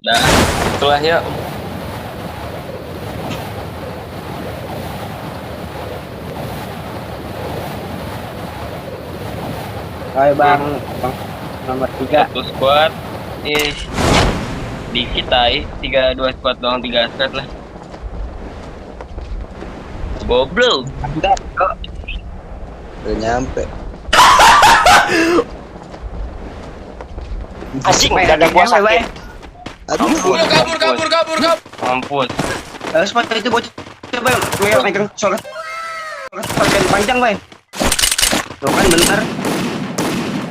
Dah, itulah yuk. Ayo bang nomor 3. Satu squad. Di kita 3-2 squad doang, 3 squad lah. Goblok. Enggak kok. Udah nyampe. Asik dada gua sakit. Aduh. Kabur. Mampus. Seperti itu bocah. Coba megang sholat panjang, Bay. Tuh kan bener.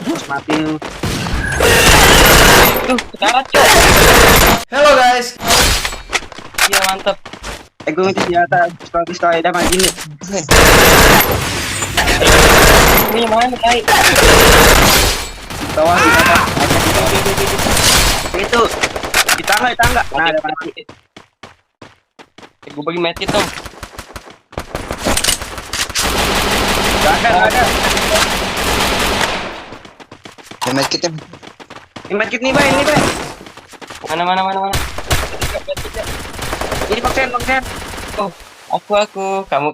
Terus mati lu. Tuh, sekarat, Cok. Hello guys. Iya, mantap. Gue minta senjata pistol ada maju nih. Ini mana, Kai? Bawah senjata. Itu di tangga. Nah, ada mati. Gue bagi medkit dong. Gak ada. Ya medkit ya. Ini medkit nih, Bay, ini, Bay. Mana? Ini paksen. Oh, aku, kamu.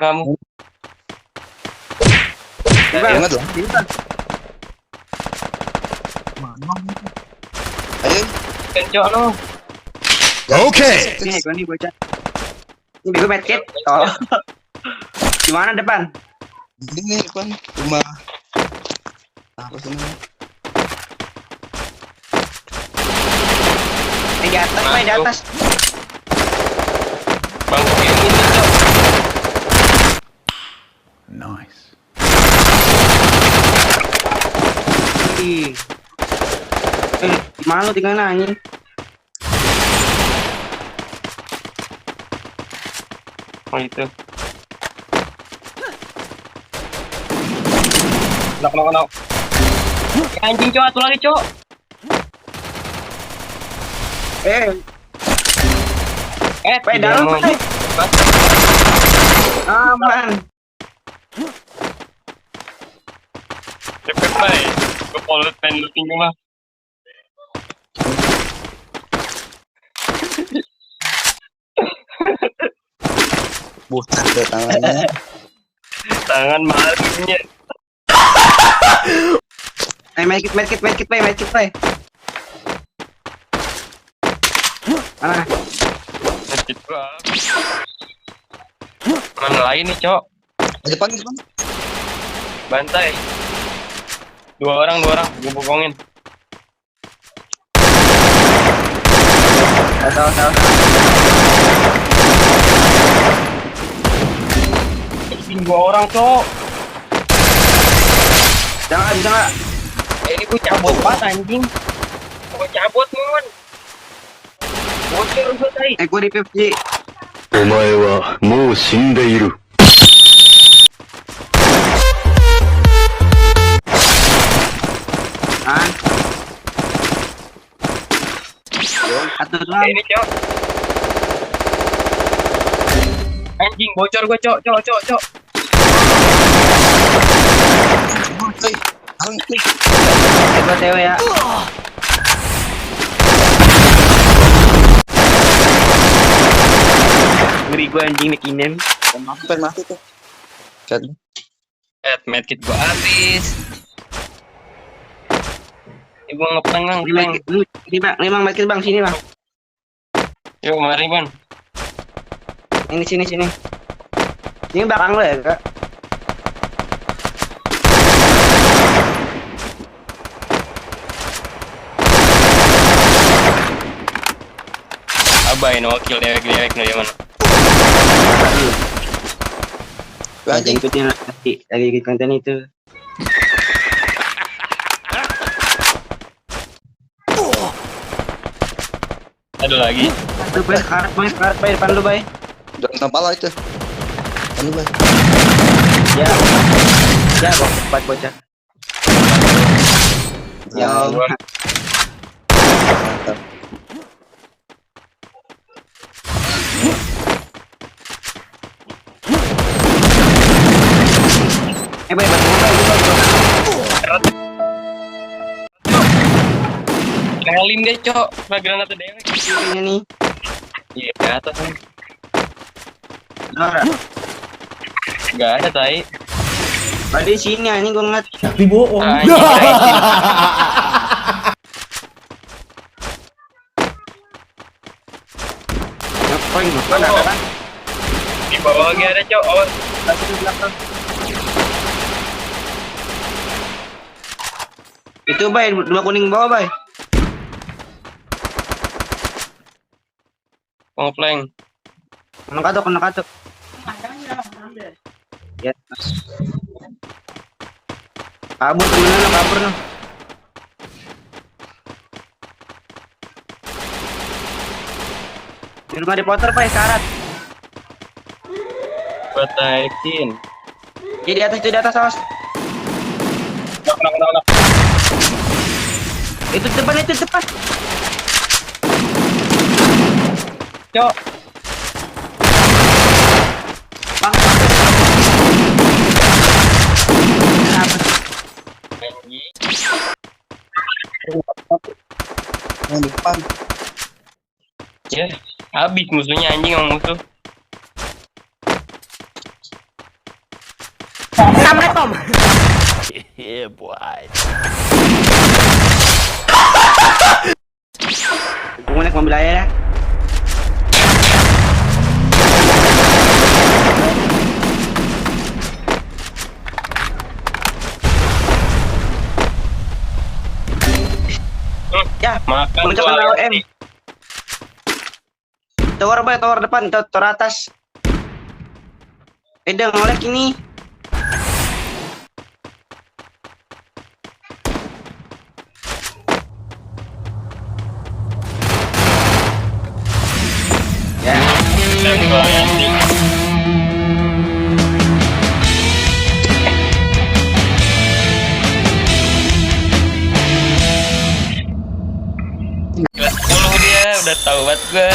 Bang. Ingat loh. Ini, Bang. Ayo. Kencok lo. Oke. Ini gue nih bocah. Ini bego medkit. Oh. Di mana depan? Ini depan rumah. Apa sih namanya? Di atas, Bay, di atas. Bang, ini, Cok. Nice. Ih. Gimana lu tinggal nanya? Oh, itu. Knock. Anjing, Cok, satu lagi, Cok. Bay, dalam, mau- Bay. Aman. Cepet, Bay. Gue polut pengen looting mah. Bukan ke tangannya. Tangan malunya. Medkit, Bay. Mana? Medkit gua. Mana lain nih, Cok? Depan. Bantai. Dua orang. Gue bokongin. Tahu. Dua orang, Cok. Jangan. Ini gue cabut banget, anjing. Gue cabut, Mon. Bocor gue tadi. Gue di PUBG. お前はもう死んでいる。Ah. Atur lang. Ini, Cok. Anjing, bocor gue, Cok. Coba tewe ya. Ngeri gue anjing nikinem. Mati tuh. Chat. Medkit gue habis. Ibu ngepeng. Ini bang, ini bang, medkit bang, sini bang. Yuk, mari, Bon. Ini sini. Ini belakang lo ya kak? Abah ini wakil dewek nih mana? Lagi ikutin lagi ikut konten itu. Ada lagi. Tuh bay, karet bay depan lu bay. Jangan tampal itu. Anu Bay. Ya, cepat bocah. Ya, Mantap. bay, bantu bay. Kelin deh, Cok. Pakai granat dewek. Ini nih. Iya, ke atas nih. Nora. Gak ada, tai. Tadi sini ini gua ngeliat. Tapi bohong. Anjing, Ngapain gua kan ada kan? di bawah lagi ada, Cok. Oh, Kasih di belakang. Itu bay, dua kuning bawah bay. ngeplank. Kena katuk. Ya. Kabur temenan lo, kabur lo. Di rumah Potter bay, karat. Buat naikin. Ya di atas awas. Knock. Itu depan. Cok. Bang. Anjing. Yang depan. Ya, habis musuhnya anjing sama musuh. Yeah, boy. Gue naik mobil aja ya. Ya, Makan puncak tuh LM. Tower bay, tower depan, tower atas. Eda ngolek ini. Ya, anjing. Kelas 10 dia udah tahu banget gue.